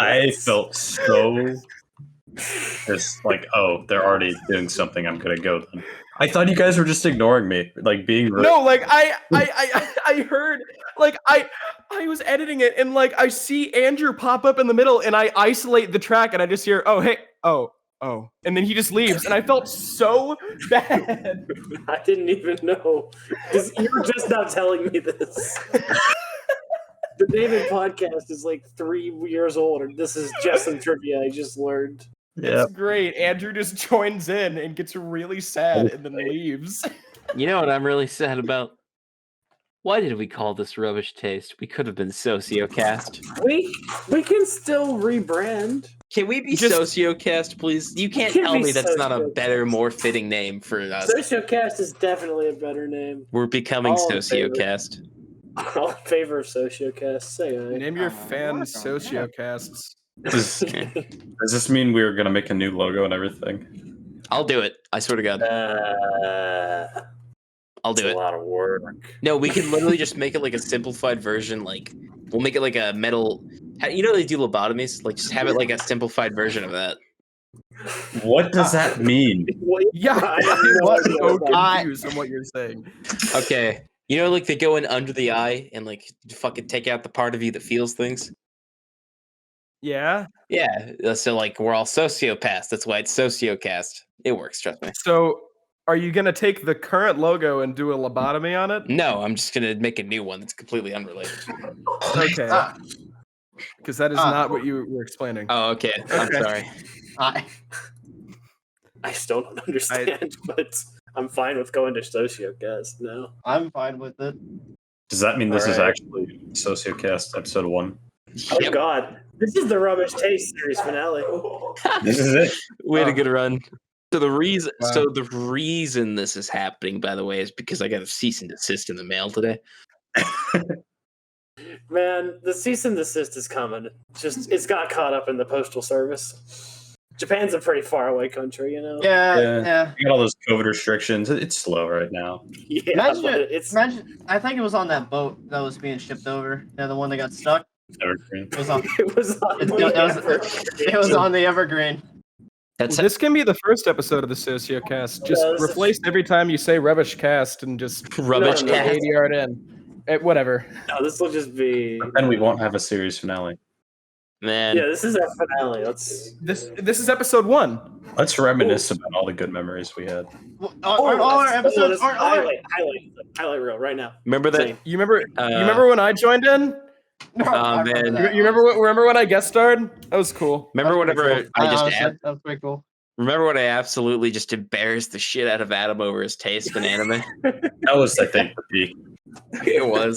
I felt so just like, oh, they're already doing something. I'm gonna go then. I thought you guys were just ignoring me, like being rude. No, like I heard like I was editing it and like I see Andrew pop up in the middle and I isolate the track and I just hear, oh hey, oh oh, and then he just leaves, and I felt so bad. I didn't even know because you were just now telling me this. The David podcast is like 3 years old, and this is just some trivia I just learned. Yeah. It's great. Andrew just joins in and gets really sad and then leaves. You know what I'm really sad about? Why did we call this rubbish taste? We could have been Sociocast. We can still rebrand. Can we be Just- Sociocast, please? You can't can tell be me that's not a Sociocast. better, more fitting name for us. Sociocast is definitely a better name. We're becoming All in favor. Sociocast. All in favor of Sociocast. Say aye. Name your Oh, fan work on that. sociocasts. Does this mean we're gonna make a new logo and everything? I'll do it. I swear to God. I'll do It's it. a lot of work. No, we can literally just make it like a simplified version. Like, we'll make it like a metal. You know they do lobotomies? Like, just have it like a simplified version of that. What does that mean? Yeah, I have no I'm idea so what that- confused on what you're saying. Okay. You know, like they go in under the eye and like fucking take out the part of you that feels things? Yeah. Yeah. So, like, we're all sociopaths. That's why it's Sociocast. It works, trust me. So, are you gonna take the current logo and do a lobotomy on it? No, I'm just going to make a new one that's completely unrelated. Okay, Ah, because that is not what you were explaining. Oh, okay. I'm Okay. sorry. I still don't understand, but I'm fine with going to Sociocast now. I'm fine with it. Does that mean this is Alright. actually Sociocast episode 1? Oh Yep. God, this is the Rubbish Taste series finale. This is it. We had a Oh. good run. So the reason, Wow. this is happening, by the way, is because I got a cease and desist in the mail today. Man, the cease and desist is coming. It's got caught up in the postal service. Japan's a pretty far away country, you know. Yeah, Yeah. yeah. You got all those COVID restrictions. It's slow right now. Yeah, Imagine, but it's imagine. I think it was on that boat that was being shipped over. Yeah, the one that got stuck. Evergreen. It was on. it was on It, the it was on the Evergreen. That's This can be the first episode of the Sociocast. Just Yeah, this is- replace every time you say rubbish cast and just rubbish No, no, cast. 80 yard in. Whatever. No, this will just be. Then we won't have a series finale. Man, Yeah, this is our finale. This is episode 1. Let's reminisce about all the good memories we had. All our episodes aren't. Highlight reel right now. remember that? Same. You remember when I joined in? No, I remember man. that. You remember when I guest starred? That was cool. Remember That was pretty whenever cool. I just Honestly, that was pretty cool. remember when I absolutely just embarrassed the shit out of Adam over his taste in anime? That was, I think, the peak. It was.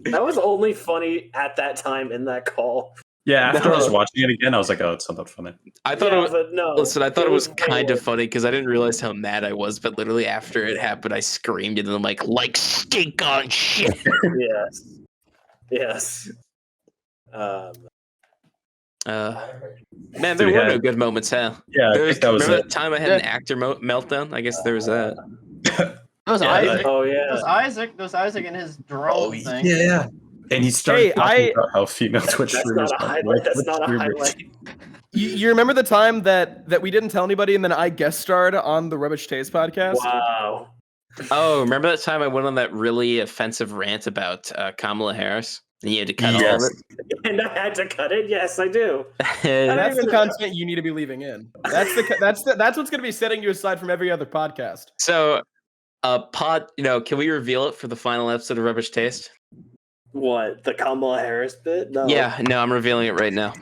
that was only funny at that time in that call. Yeah, after I was No. watching it again, I was like, oh, it's not that funny. I thought Yeah, it was. but no. Listen, I thought it was way kind of worse. funny because I didn't realize how mad I was, but literally after it happened, I screamed and I'm like stink on shit. Yes. Man, So there we were had- no good moments, huh? Yeah, I think that was remember it. that time I had an actor meltdown? I guess there was that. It was Yeah, Isaac. Oh It yeah. was Isaac. It was Isaac and his drone thing. yeah. And he started Hey, talking about how female Twitch That's streamers not a don't highlight. like That's Twitch not a streamers. highlight. You remember the time that we didn't tell anybody and then I guest starred on the Rubbish Taste podcast? Wow. Oh, remember that time I went on that really offensive rant about Kamala Harris? And you had to cut all of Yes. it? And I had to cut it. Yes, I do. And That's the even- content you need to be leaving in. That's what's going to be setting you aside from every other podcast. so, can we reveal it for the final episode of Rubbish Taste? What, the Kamala Harris bit? No. Yeah, no, I'm revealing it right now.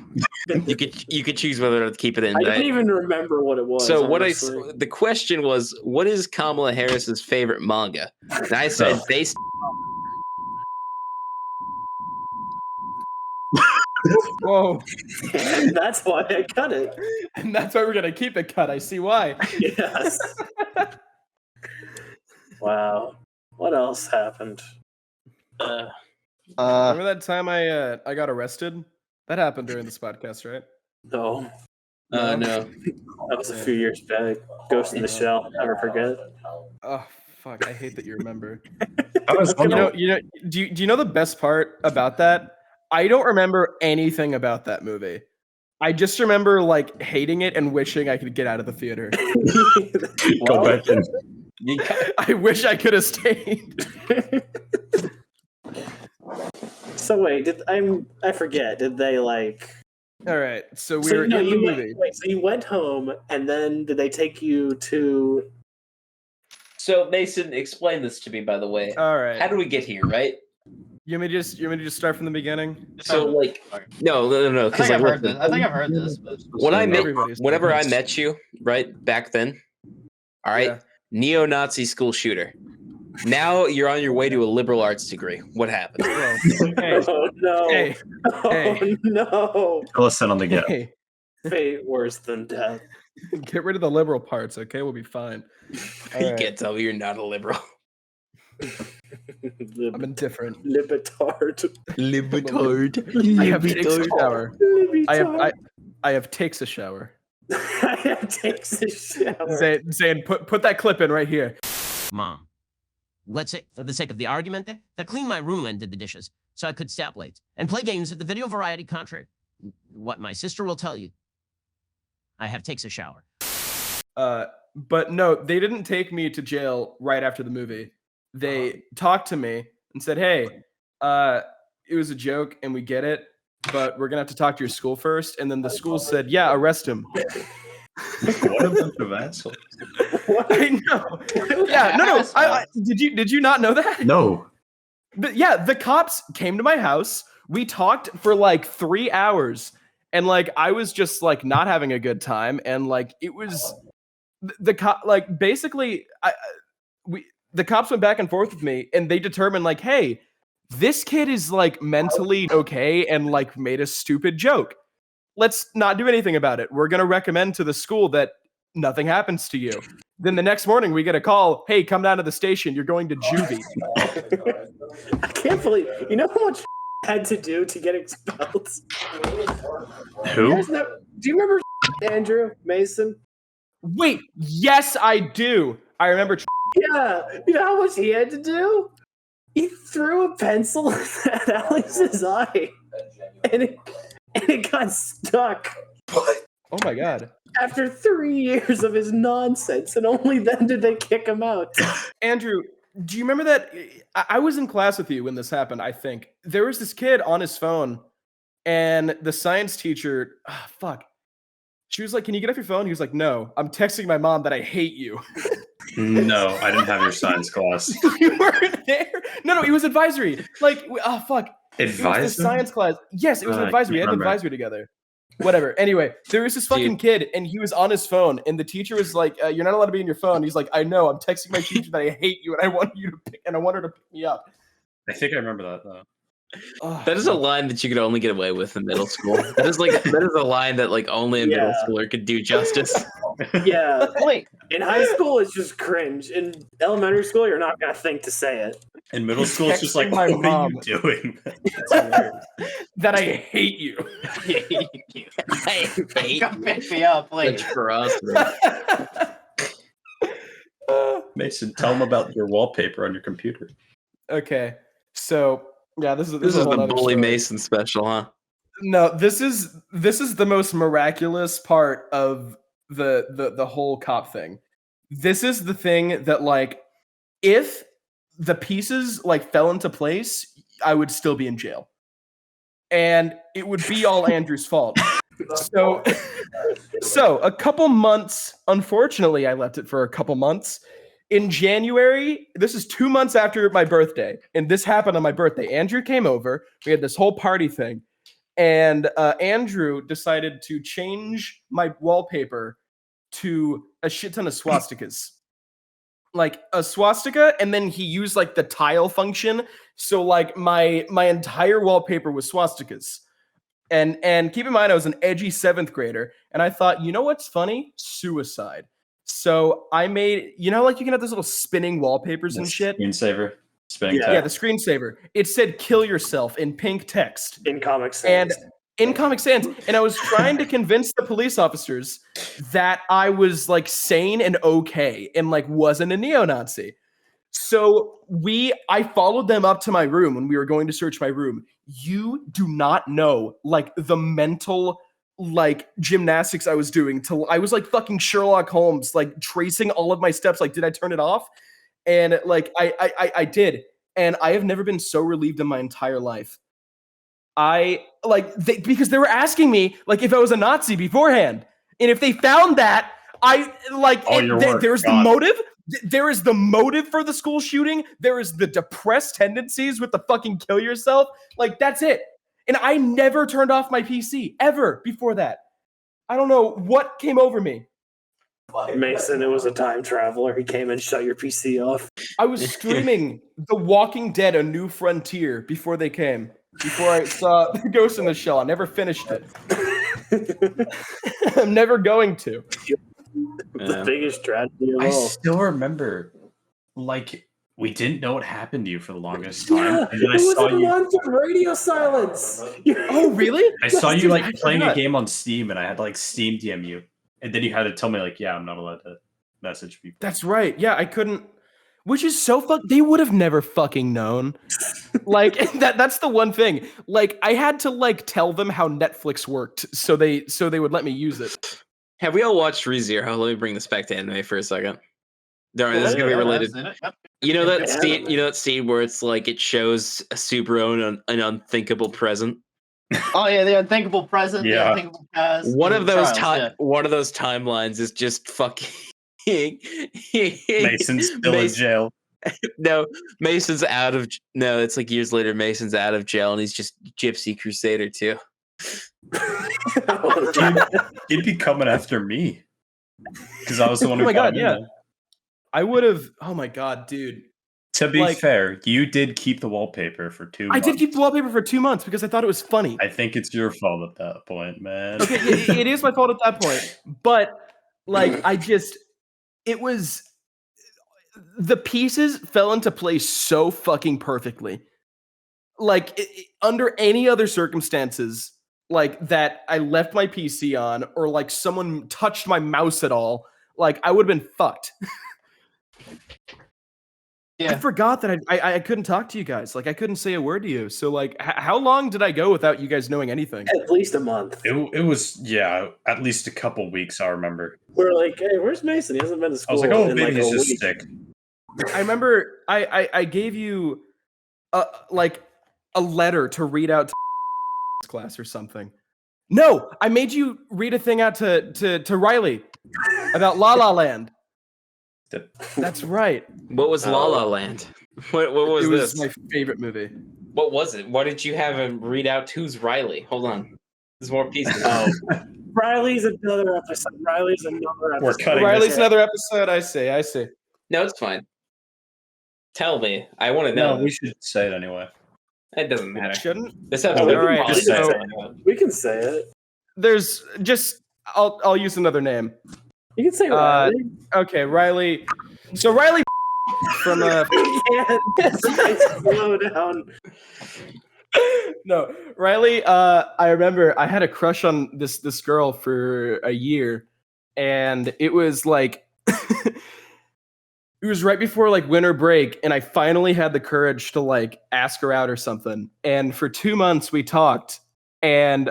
You could choose whether to keep it in. I but didn't even remember what it was. So honestly. the question was, what is Kamala Harris's favorite manga? And I said based. Whoa. And that's why I cut it. And that's why we're going to keep it cut. I see why. Yes. Wow. What else happened? Remember that time I got arrested? That happened during this podcast, right? No. No. That was a few years back. Ghost in the Shell. Never forget. Oh, fuck. I hate that you remember. I was wondering, Do you know the best part about that? I don't remember anything about that movie. I just remember like hating it and wishing I could get out of the theater. go back in. I wish I could have stayed. So wait, I forget. Did they like All right, so we So were no, in the you movie. wait. So you went home, and then did they take you to? So Mason, explain this to me. By the way, All right. how do we get here? Right. You want me to just start from the beginning? So like, no. I Because think I've like, heard this. I think I've heard this. But Everybody's whenever I heard met you, right back then, all right, Yeah. neo-Nazi school shooter. Now you're on your way to a liberal arts degree. What happened? Well, hey, Oh no! hey, Oh hey. no! Listen on the get. hey, Fate worse than death. get rid of the liberal parts, okay? We'll be fine. All You right. can't tell me you're not a liberal. I'm indifferent. Libetard. Libetard. I have takes a shower. Libetard. I have takes a shower. I have takes a shower. Zane, put that clip in right here. Mom, let's say, for the sake of the argument, that cleaned my room and did the dishes, so I could stap late and play games at the video variety contrary. What my sister will tell you. I have takes a shower. But no, they didn't take me to jail right after the movie. They talked to me and said, "Hey, it was a joke and we get it, but we're gonna have to talk to your school first." And then the school said, "Yeah, arrest him." What a bunch of assholes. I know. Yeah, no. Did you not know that? No. But yeah, the cops came to my house. We talked for like 3 hours, and like I was just like not having a good time, and like it was the cop like basically the cops went back and forth with me, and they determined like, hey, this kid is like mentally okay and like made a stupid joke. Let's not do anything about it. We're gonna recommend to the school that nothing happens to you. Then the next morning we get a call, hey, come down to the station, you're going to juvie. I can't believe you know how much I had to do to get expelled. Who? Do you remember Andrew Mason? Wait, yes, I do. I remember. Yeah, you know how much he had to do? He threw a pencil at Alex's eye, and it got stuck. Oh my god. After 3 years of his nonsense, and only then did they kick him out. Andrew, do you remember that? I was in class with you when this happened, I think. There was this kid on his phone, and the science teacher, she was like, can you get off your phone? He was like, no, I'm texting my mom that I hate you. No, I didn't have your science class. You weren't there? No, it was advisory. Like, It was Advisory? the science class. Yes, it was an I advisory. We can't had an remember. advisory together. Whatever. Anyway, there was this fucking kid, and he was on his phone, and the teacher was like, "You're not allowed to be on your phone." He's like, "I know. I'm texting my teacher that I hate you, and I want you to pick, and I want her to pick me up." I think I remember that though. That is a line that you could only get away with in middle school. That is a line that like only a middle schooler could do justice. Yeah. wait, In high school, it's just cringe. In elementary school, you're not going to think to say it. In middle school, it's just like, Texting my what are mom. you doing? That I hate you. I hate come pick me up, That's please. for us. Man. Mason, tell them about your wallpaper on your computer. Okay, so yeah, this is This a is whole the nother Bully story. Mason special, huh? No, this is the most miraculous part of the whole cop thing. This is the thing that like if the pieces like fell into place, I would still be in jail. And it would be all Andrew's fault. So a couple months, unfortunately, I left it for a couple months. In January, this is 2 months after my birthday, and this happened on my birthday. Andrew came over. We had this whole party thing. And Andrew decided to change my wallpaper to a shit ton of swastikas. Like a swastika, and then he used like the tile function. So like my entire wallpaper was swastikas. And keep in mind, I was an edgy 7th grader, and I thought, you know what's funny? Suicide. So I made, you know, like you can have those little spinning wallpapers and shit. Screensaver. Spinning Yeah. Yeah, text. the screensaver. It said "kill yourself" in pink text. In Comic And Sans. in Comic Sans, and I was trying to convince the police officers that I was like sane and okay and like wasn't a neo-Nazi. So I followed them up to my room when we were going to search my room. You do not know like the mental like gymnastics I was doing till I was like fucking Sherlock Holmes, like tracing all of my steps. Like, did I turn it off? And like I did, and I have never been so relieved in my entire life. because they were asking me like if I was a Nazi beforehand, and if they found that there's the motive. There is the motive for the school shooting. There is the depressed tendencies with the fucking kill yourself. Like, that's it. And I never turned off my PC ever before that. I don't know what came over me. Mason, it was a time traveler. He came and shut your PC off. I was streaming The Walking Dead: A New Frontier before they came. Before I saw Ghost in the Shell. I never finished it. I'm never going to. The biggest tragedy of all. I still remember, like, we didn't know what happened to you for the longest time. And then I saw you. Month of radio silence. Oh, really? I saw you like playing a game on Steam, and I had to like Steam DM you, and then you had to tell me like, yeah, I'm not allowed to message people. That's right. Yeah, I couldn't. Which is so They would have never fucking known. Like that's the one thing. Like I had to like tell them how Netflix worked, so they would let me use it. Have we all watched ReZero? Let me bring this back to anime for a second. This is gonna be related. You know that scene? You know that scene where it's like it shows a Subaru an unthinkable present. Oh yeah, the unthinkable present. Yeah. The unthinkable past. One of those One of those timelines is just fucking. Mason's still in jail. No, Mason's out of. No, it's like years later. Mason's out of jail, and he's just Gypsy Crusader too. He'd be coming after me because I was the one who. Oh my god! Yeah, I would have. Oh my god, dude. To be fair, you did keep the wallpaper for 2 months. I did keep the wallpaper for 2 months because I thought it was funny. I think it's your fault at that point, man. Okay, it is my fault at that point, but like it was. The pieces fell into place so fucking perfectly. Like under any other circumstances, like that I left my PC on or like someone touched my mouse at all, like I would have been fucked. Yeah. I forgot that I couldn't talk to you guys. Like I couldn't say a word to you. So like how long did I go without you guys knowing anything? At least a month. It was at least a couple weeks. I remember. We're like, hey, where's Mason? He hasn't been to school. I was like, oh, maybe like he's just sick. I remember I gave you like a letter to read out to class or something. No, I made you read a thing out to Riley about La La Land. That's right. What was La La Land? What was this? It was my favorite movie. What was it? Why did you have him read out who's Riley? Hold on. There's more pieces. Oh. Riley's another episode. Riley's another episode. We're cutting Riley's another episode. I see. No, it's fine. Tell me. I want to know. No, we should say it anyway. It doesn't matter. Shouldn't? This episode. All right. So we can say it. There's just I'll use another name. You can say Riley. Okay, Riley. So Riley from slow down. No, Riley. I remember I had a crush on this girl for a year, and it was like it was right before like winter break, and I finally had the courage to like ask her out or something. And for 2 months we talked, and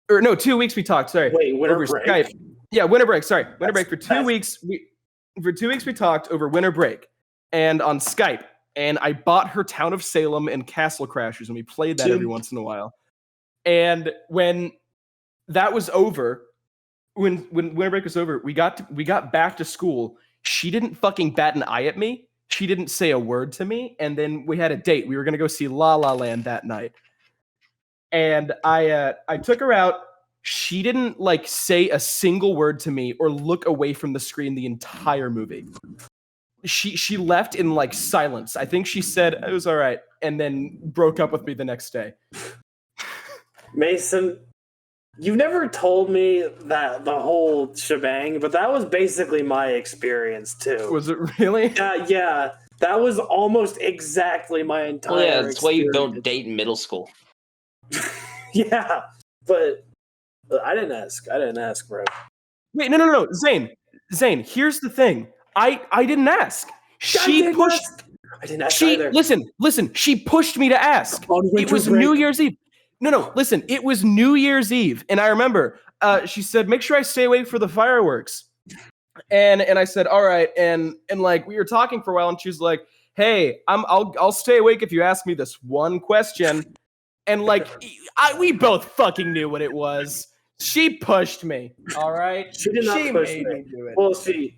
2 weeks we talked. Sorry, wait, winter over break. Skype. Yeah, winter break. Sorry, winter break. For 2 weeks we talked over winter break, and on Skype. And I bought her Town of Salem and Castle Crashers, and we played that every once in a while. And when that was over, when winter break was over, we got back to school. She didn't fucking bat an eye at me. She didn't say a word to me. And then we had a date. We were gonna go see La La Land that night. And I took her out. She didn't like say a single word to me or look away from the screen the entire movie. She left in like silence. I think she said it was all right, and then broke up with me the next day. Mason, you've never told me that the whole shebang, but that was basically my experience too. Was it really? Yeah. That was almost exactly my entire yeah, that's experience. why you don't date in middle school. Yeah, but I didn't ask, bro. Wait, no. Zane, here's the thing. I didn't ask. I didn't ask either. Listen. She pushed me to ask. It was New Year's Eve. No. Listen, it was New Year's Eve, and I remember she said, "Make sure I stay awake for the fireworks." And I said, "All right." And like we were talking for a while, and she was like, "Hey, I'll stay awake if you ask me this one question." and like we both fucking knew what it was. She pushed me. All right, She did not push made me. do it. Well, she.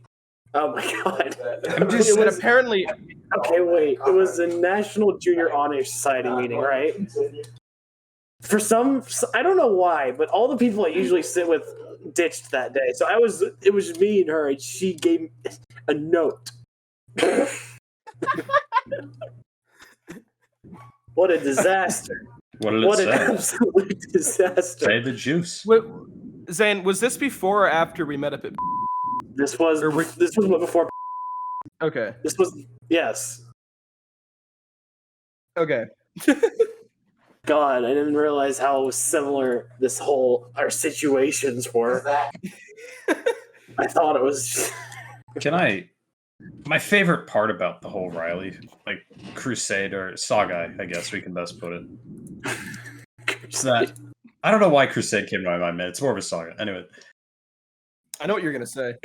Oh my god. It was apparently. Okay, wait. It was a National Junior Honor Society meeting, right? For some, I don't know why, but all the people I usually sit with ditched that day. So it was me and her, and she gave me a note. What a disaster! What did it What say? an absolute disaster! Say the juice. Wait, Zane, was this before or after we met up at? This was before. Okay. This was yes. Okay. God, I didn't realize how similar our situations were. I thought it was. My favorite part about the whole Riley, like, crusade or saga, I guess we can best put it. It's that I don't know why crusade came to my mind, man. It's more of a saga. Anyway. I know what you're gonna say.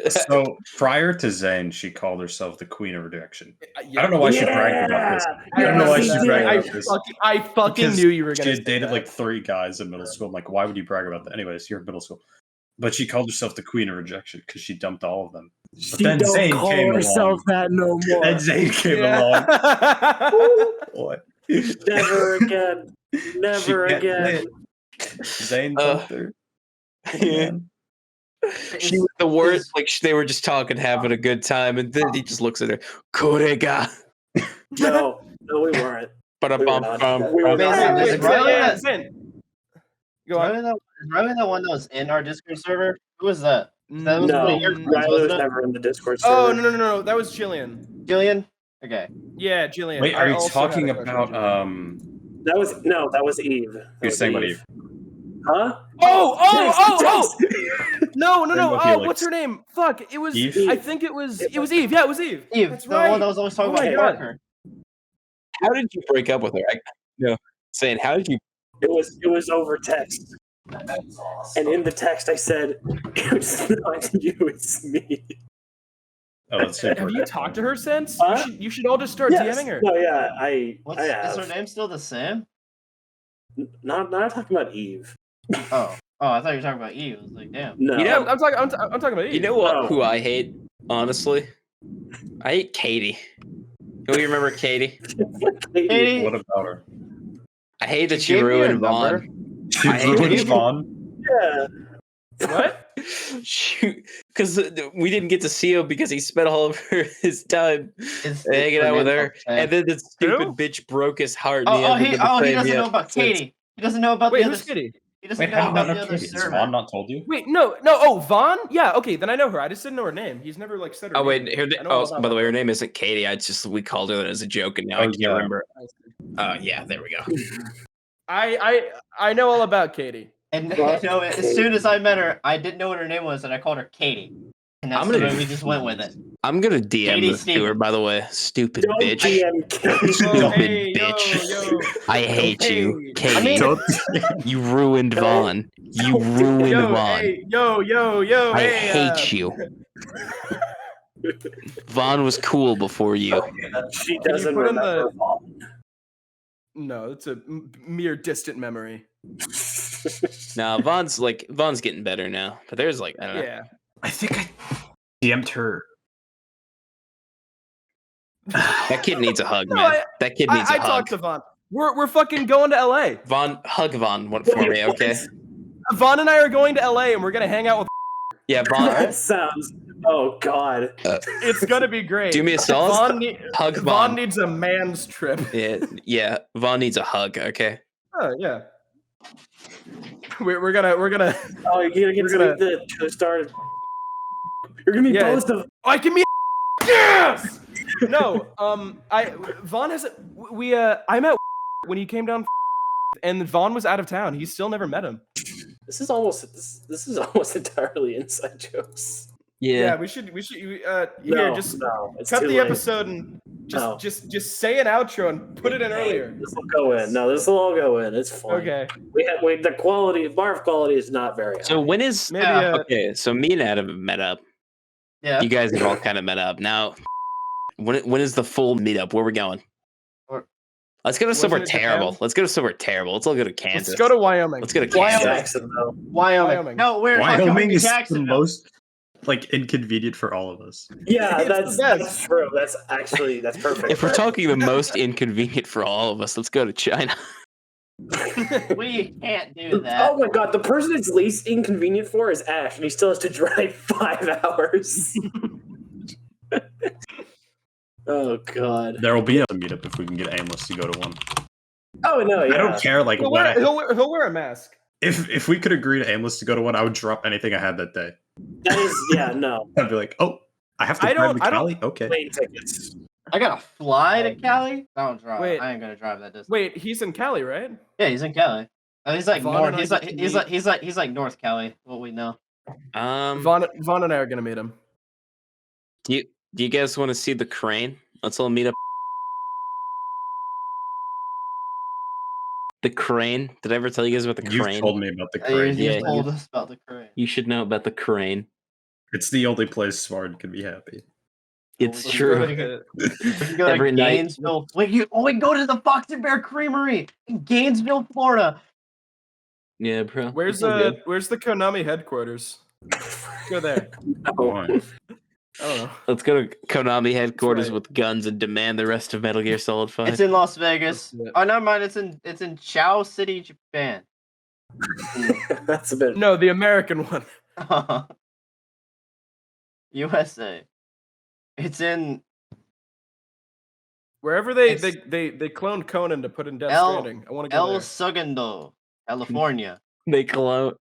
So prior to Zane, she called herself the Queen of Rejection. Yeah. I don't know why she bragged about this. I don't know why she bragged about this. I fucking Because knew you were gonna. She had dated like 3 guys in middle school. I'm like, why would you brag about that? Anyways, you're in middle school. But she called herself the Queen of Rejection because she dumped all of them. But She then don't Zane call came herself along. that no more. And Zane came along. What? Never again. Never She can't again. say it. Zane dumped her. Man. She was the worst. Like they were just talking, having a good time, and then he just looks at her. Korega. No, we weren't. We were not. We were not. Is Riley Zane. Go Riley on. the one that was in our Discord server? Who was that? That was No, one of your friends, Riley was wasn't it? never in the Discord server. Oh no! That was Jillian. Jillian? Okay. Yeah, Jillian. Wait, are I you also talking had a crush on about Jillian. That was Eve. That You're was saying about Eve. Eve? Huh? Oh! No! Rainbow Oh, Helix. what's her name? Fuck! It was. Eve? I think it was. It was Eve. Yeah, it was Eve. Eve, That's the right. one that was always talking Oh my about God. Parker. How did you break up with her? No, saying how did you? It was over text. And in the text I said, "It's not you, it's me." Oh, that's super. Have you talked to her since? Huh? You should all just start Yes. DMing her. No, yeah, I have. Is her name still the same? Not talking about Eve. Oh, I thought you were talking about Eve. I was like, damn. No. You know- I'm talking about Eve. You know what? Oh. Who I hate, honestly, I hate Katie. Do you remember Katie? Katie, What about her? I hate that She she gave me her ruined number. Vaughn. She I hate ruined it. Vaughn. Yeah. What? Because we didn't get to see him because he spent all of his time Is hanging her out with name her, okay? and then the stupid Who? bitch broke his heart. Oh, and oh, he he ended up doesn't saying, know "Yeah, about since-" Katie. He doesn't know about Wait, the who's other. Kitty? He doesn't Wait, know how about not the know other Katie? Has server. Vaughn not told you? Wait, no. Oh, Vaughn? Yeah, okay, then I know her. I just didn't know her name. He's never like said her Oh name. wait, her, I know all oh, about by the her. way, her name isn't Katie. We called her that as a joke, and now I Oh, can't yeah. remember. Yeah, there we go. I know all about Katie. And Well, you know, as soon as I met her, I didn't know what her name was, and I called her Katie. And that's I'm the gonna- way we just went with it. I'm gonna DM Katie this to her. Stevens. By the way, stupid Don't bitch. DM Katie. Stupid hey, bitch. yo. I hate you, Hey. Katie. I mean- Don't- You ruined Vaughn. You ruined Yo, Vaun. hey, yo, I hey, hate you. Vaughn was cool before you. She Can you doesn't put in remember. No, it's a mere distant memory. Nah, Vaughn's getting better now. But there's I don't know. Yeah. I think I DM'd her. That kid needs a hug, No, man. That kid needs I a hug. talked to Vaughn. We're fucking going to LA. Vaughn, hug Vaughn for me, okay? Vaughn and I are going to LA and we're gonna hang out with. Yeah, Vaughn, That sounds. Oh God. It's gonna be great. do me a solid. Hug Vaughn Vaughn. needs a man's trip. Yeah, Vaughn needs a hug, okay? Oh yeah. We're gonna. Oh, you're gonna get We're to gonna- meet the co-star. You're gonna be Yeah. both of. I can be. Yes. No. Vaughn has. I met when he came down, and Vaughn was out of town. He still never met him. This is almost entirely inside jokes. Yeah, we should. Here, No, just no, it's cut too the late. episode and No. just say an outro and put it in earlier. This will go in. No, this will all go in. It's fine. Okay. The quality, barf quality is not very high. So when is Maybe. okay? So me and Adam have met up. Yeah. You guys have all kind of met up. Now, when is the full meetup? Where we going? Let's go to Wasn't somewhere it Japan? terrible. Let's go to somewhere terrible. Let's all go to Kansas. Let's go to Wyoming. Let's go to Wyoming. Kansas. Jacksonville. Wyoming. No, we're not going Wyoming to is the Jacksonville. most like inconvenient for all of us. Yeah, It's that's the best. that's true. That's perfect. If we're talking the most inconvenient for all of us, let's go to China. We can't do that. Oh my god, the person it's least inconvenient for is Ash, and he still has to drive 5 hours. Oh god. There will be a meetup if we can get Aimless to go to one. Oh no, yeah. I don't care like He'll what. he'll wear a mask. If we could agree to Aimless to go to one, I would drop anything I had that day. That is, yeah, no. I'd be like, oh, I have to I drive don't- to I don't- Cali? Okay. Plane tickets. I gotta fly to Cali? I don't drive. Wait. I ain't gonna drive that distance. Wait, he's in Cali, right? Yeah, he's in Cali. He's like Vaughn north. and I He's get like to he's meet- like he's like he's like North Cali. What we know. Vaughn and I are gonna meet him. Do you guys want to see the crane? Let's all meet up. The crane. Did I ever tell you guys about the You've crane? told me about the You crane. Yeah. told us about the crane. You should know about the crane. It's the only place Spartan can be happy. It's Let's true. go to- We can go Every to night. Gainesville. We go to the Fox and Bear Creamery in Gainesville, Florida. Yeah, bro. Where's It's all good. where's the Konami headquarters? Go there. Why? I don't know. Let's go to Konami headquarters right. with guns and demand the rest of Metal Gear Solid 5. It's in Las Vegas. That's it. Oh, never mind. It's in Chao City, Japan. That's a bit. No, the American one. USA. It's in Wherever they It's- cloned Conan to put in Death El- Stranding. I want to go El there. Segundo, California. They clone.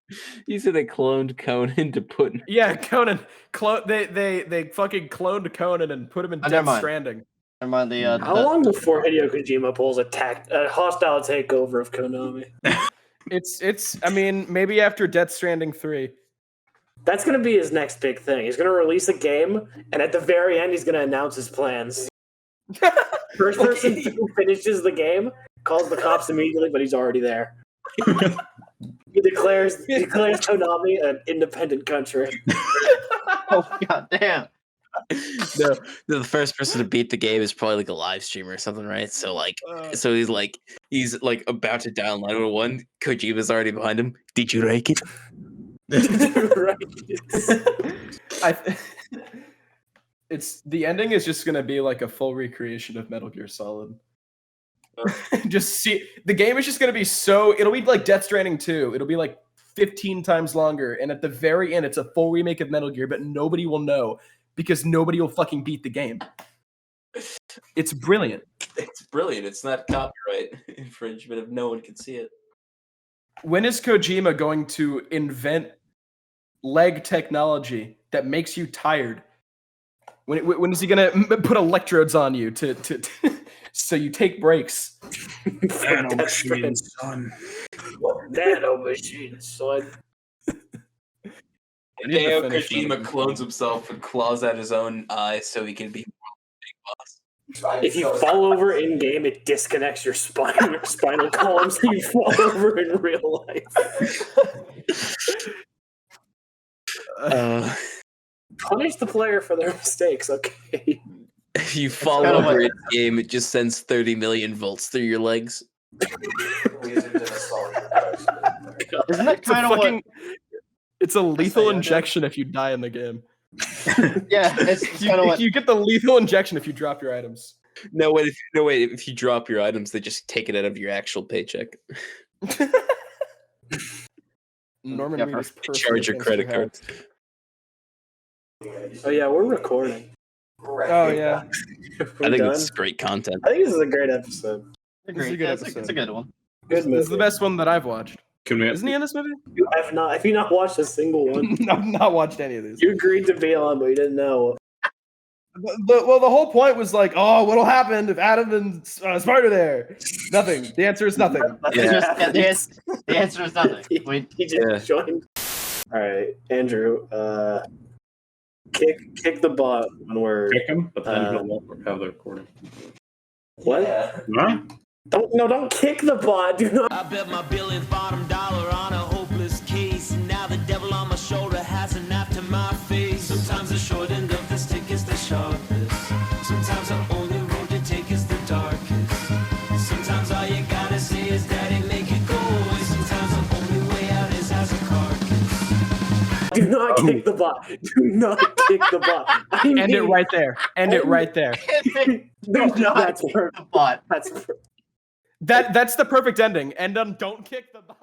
You said they cloned Conan to put. Yeah, Conan. They fucking cloned Conan and put him in Oh, never Death mind. Stranding. Never mind the. How long before Hideo Kojima pulls a hostile takeover of Konami? It's. I mean, maybe after Death Stranding 3. That's gonna be his next big thing. He's gonna release a game, and at the very end, he's gonna announce his plans. First person who finishes the game calls the cops immediately, but he's already there. He declares Konami an independent country. Oh god damn! No, the first person to beat the game is probably like a live streamer or something, right? So he's about to download one. Kojima's already behind him. Did you like it? Right. It's the ending is just gonna be like a full recreation of Metal Gear Solid. Just see the game is just gonna be so it'll be like Death Stranding 2. It'll be like 15 times longer, and at the very end, it's a full remake of Metal Gear, but nobody will know because nobody will fucking beat the game. It's brilliant. It's brilliant. It's not copyright infringement if no one can see it. When is Kojima going to invent leg technology that makes you tired? When is he gonna put electrodes on you to so you take breaks? Nano machines, son. Nano machines, son. Hideo Kojima clones himself and claws out his own eyes so he can be big boss. If you fall over in game, it disconnects your spinal column, so you fall over in real life. Punish the player for their mistakes, okay? If you fall kinda over like- in the game, it just sends 30 million volts through your legs. Isn't that It's a kind of what? fucking. It's a lethal Sayaka? injection if you die in the game. Yeah, it's kind of what. You get the lethal injection if you drop your items. No, wait. If you drop your items, they just take it out of your actual paycheck. Norman Yeah, Reed is They charge your credit card. Oh yeah, we're recording. Oh yeah. We I think done? this is great content. I think this is a great episode. It's This is a good it's episode. a good one. Good This is movie. the best one that I've watched. Can we? Isn't he in this movie? Have you not watched a single one? No, I've not watched any of these. You agreed to be on, but you didn't know. The whole point was like, oh, what'll happen if Adam and Spartan are there? Nothing. The answer is nothing. Yeah. The answer is nothing. We, He just Yeah. joined. All right, Andrew. Kick the bot when we're Pick him, but then he'll have the recording. what? Huh? Don't kick the bot. Do not. I bet my billionth bottom dollar on a hopeless case. And now the devil on my shoulder has a knife to my face. Sometimes the short end of the stick is the sharpest. Sometimes the only road to take is the darkest. Sometimes Do not kick the bot. Do not kick the bot. I mean, End it right there. End it right there. Do not That's kick perfect. the bot. That's That's the perfect ending. And don't kick the bot.